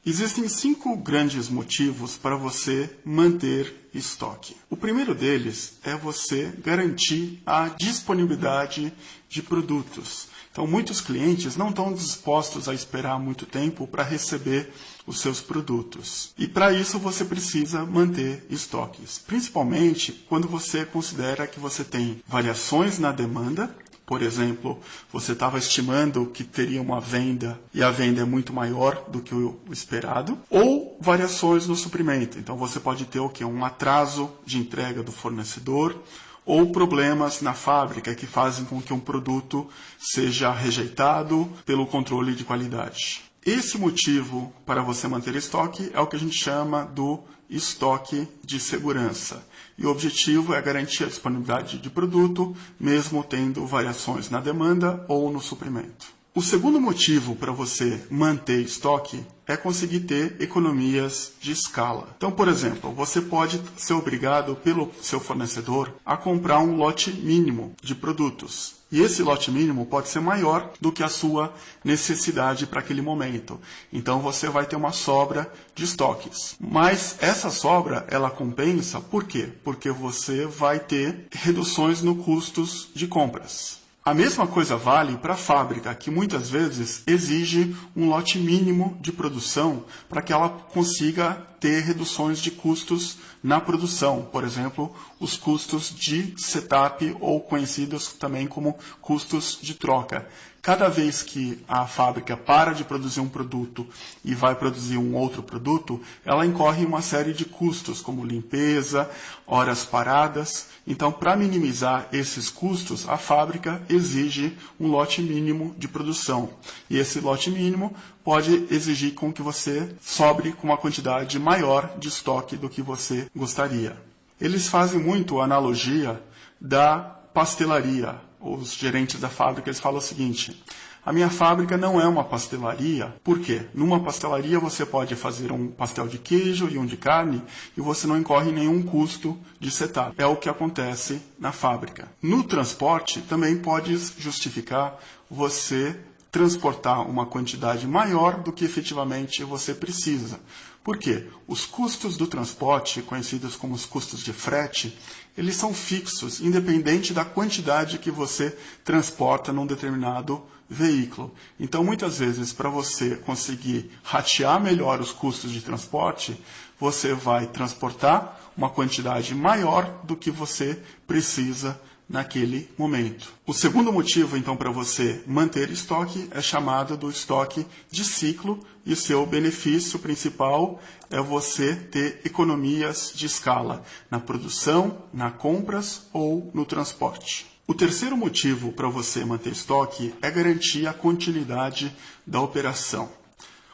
Existem 5 grandes motivos para você manter estoque. O primeiro deles é você garantir a disponibilidade de produtos. Então, muitos clientes não estão dispostos a esperar muito tempo para receber os seus produtos. E para isso você precisa manter estoques, principalmente quando você considera que você tem variações na demanda. Por exemplo, você estava estimando que teria uma venda e a venda é muito maior do que o esperado, ou variações no suprimento. Então você pode ter o quê? Um atraso de entrega do fornecedor, ou problemas na fábrica que fazem com que um produto seja rejeitado pelo controle de qualidade. Esse motivo para você manter estoque é o que a gente chama do estoque de segurança. E o objetivo é garantir a disponibilidade de produto, mesmo tendo variações na demanda ou no suprimento. O segundo motivo para você manter estoque é conseguir ter economias de escala. Então, por exemplo, você pode ser obrigado pelo seu fornecedor a comprar um lote mínimo de produtos. E esse lote mínimo pode ser maior do que a sua necessidade para aquele momento. Então você vai ter uma sobra de estoques. Mas essa sobra, ela compensa por quê? Porque você vai ter reduções no custos de compras. A mesma coisa vale para a fábrica, que muitas vezes exige um lote mínimo de produção para que ela consiga ter reduções de custos na produção. Por exemplo, os custos de setup ou conhecidos também como custos de troca. Cada vez que a fábrica para de produzir um produto e vai produzir um outro produto, ela incorre em uma série de custos, como limpeza, horas paradas. Então, para minimizar esses custos, a fábrica exige um lote mínimo de produção. E esse lote mínimo pode exigir com que você sobre com uma quantidade maior de estoque do que você gostaria. Eles fazem muito a analogia da pastelaria. Os gerentes da fábrica eles falam o seguinte: a minha fábrica não é uma pastelaria. Por quê? Numa pastelaria você pode fazer um pastel de queijo e um de carne e você não incorre em nenhum custo de setup. É o que acontece na fábrica. No transporte também pode justificar você transportar uma quantidade maior do que efetivamente você precisa. Por quê? Os custos do transporte, conhecidos como os custos de frete, eles são fixos, independente da quantidade que você transporta num determinado veículo. Então, muitas vezes, para você conseguir ratear melhor os custos de transporte, você vai transportar uma quantidade maior do que você precisa naquele momento. O segundo motivo, então, para você manter estoque é chamado do estoque de ciclo e seu benefício principal é você ter economias de escala na produção, nas compras ou no transporte. O terceiro motivo para você manter estoque é garantir a continuidade da operação.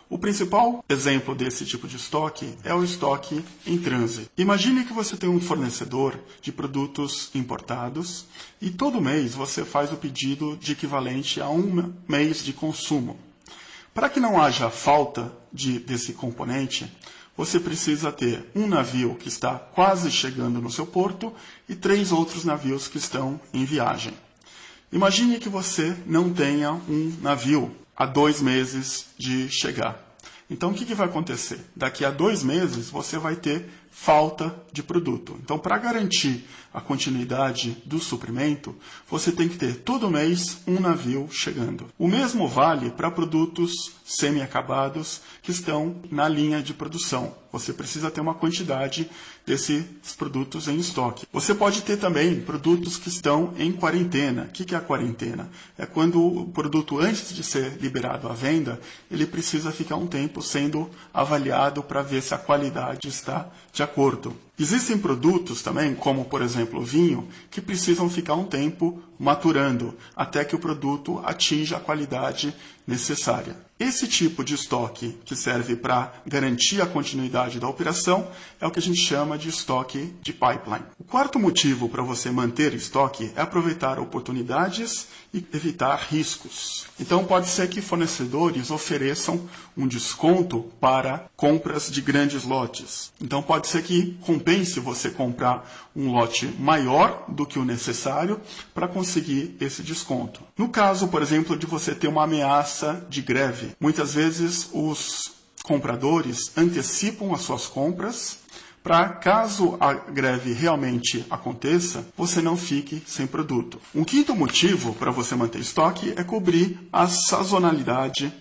O principal exemplo desse tipo de estoque é o estoque em trânsito. Imagine que você tem um fornecedor de produtos importados e todo mês você faz o pedido de equivalente a um mês de consumo. Para que não haja falta desse componente, você precisa ter um navio que está quase chegando no seu porto e 3 outros navios que estão em viagem. Imagine que você não tenha um navio há 2 meses de chegar. Então, o que vai acontecer? Daqui a 2 meses, você vai ter falta de produto. Então, para garantir a continuidade do suprimento, você tem que ter todo mês um navio chegando. O mesmo vale para produtos semi-acabados que estão na linha de produção. Você precisa ter uma quantidade desses produtos em estoque. Você pode ter também produtos que estão em quarentena. O que é a quarentena? É quando o produto, antes de ser liberado à venda, ele precisa ficar um tempo sendo avaliado para ver se a qualidade está de acordo. Existem produtos também, como por exemplo o vinho, que precisam ficar um tempo maturando até que o produto atinja a qualidade necessária. Esse tipo de estoque que serve para garantir a continuidade da operação é o que a gente chama de estoque de pipeline. O quarto motivo para você manter estoque é aproveitar oportunidades e evitar riscos. Então pode ser que fornecedores ofereçam um desconto para compras de grandes lotes. Então pode ser que compense você comprar um lote maior do que o necessário para conseguir esse desconto. No caso, por exemplo, de você ter uma ameaça de greve, muitas vezes os compradores antecipam as suas compras para, caso a greve realmente aconteça, você não fique sem produto. Um quinto motivo para você manter estoque é cobrir a sazonalidade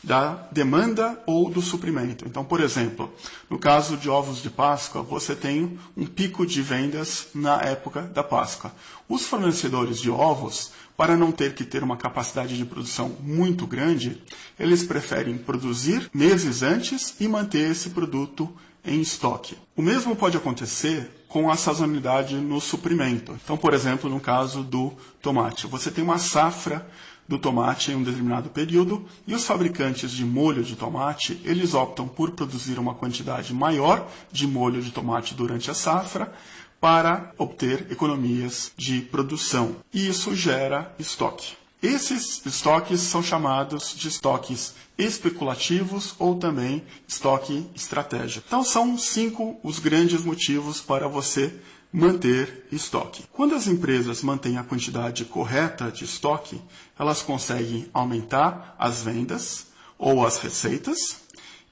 da demanda ou do suprimento. Então, por exemplo, no caso de ovos de Páscoa, você tem um pico de vendas na época da Páscoa. Os fornecedores de ovos, para não ter que ter uma capacidade de produção muito grande, eles preferem produzir meses antes e manter esse produto em estoque. O mesmo pode acontecer com a sazonalidade no suprimento. Então, por exemplo, no caso do tomate, você tem uma safra do tomate em um determinado período e os fabricantes de molho de tomate, eles optam por produzir uma quantidade maior de molho de tomate durante a safra para obter economias de produção. E isso gera estoque. Esses estoques são chamados de estoques especulativos ou também estoque estratégico. Então são 5 os grandes motivos para você manter estoque. Quando as empresas mantêm a quantidade correta de estoque, elas conseguem aumentar as vendas ou as receitas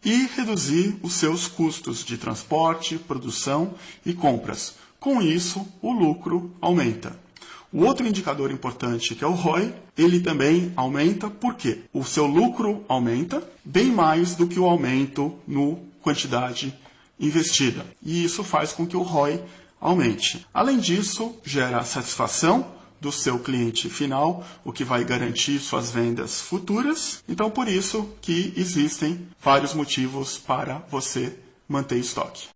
e reduzir os seus custos de transporte, produção e compras. Com isso, o lucro aumenta. O outro indicador importante, que é o ROI, ele também aumenta porque o seu lucro aumenta bem mais do que o aumento no quantidade investida. E isso faz com que o ROI aumente. Além disso, gera a satisfação do seu cliente final, o que vai garantir suas vendas futuras. Então, por isso que existem vários motivos para você manter estoque.